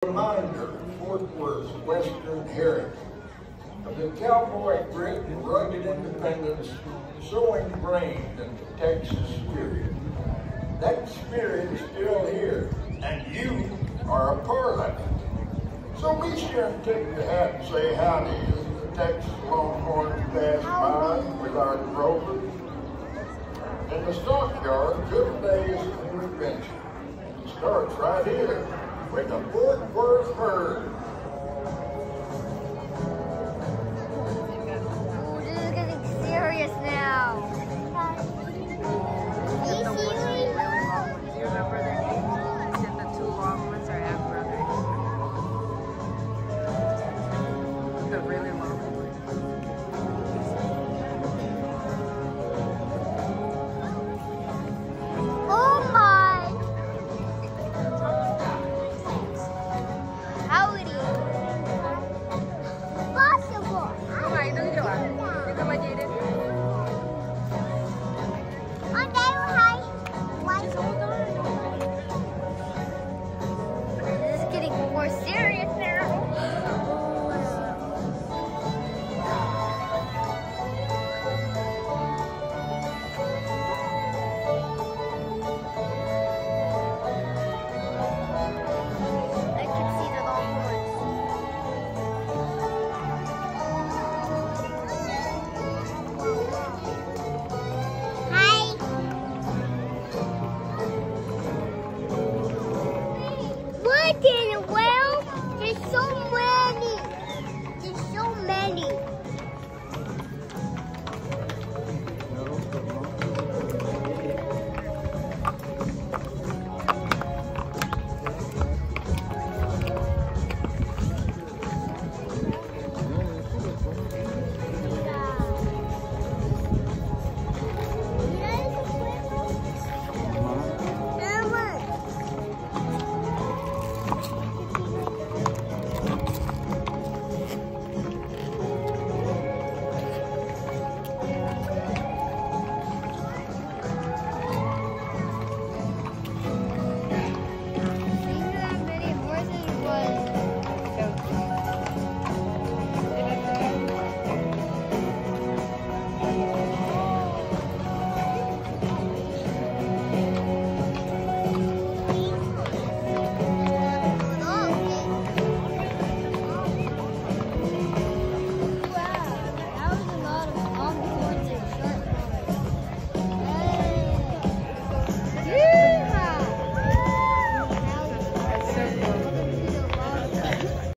Reminder, Fort Worth's Western heritage of the cowboy grit and rugged independence so ingrained in the Texas spirit. That spirit is still here, and you are a part of it. So be sure and tip the hat and say howdy as the Texas Longhorns pass by with our drovers. In the Stockyard, good days and new adventure. It starts right here with the Fort Worth herd. This is getting serious now. Are you serious? Do you remember their names? Is it the two long ones or half brothers? The really long ones. Oh my! Howdy! Possible! Okay, ito dito ah. Dito ba, Jaden? Okay, hi! Just hold on. This is getting more serious now.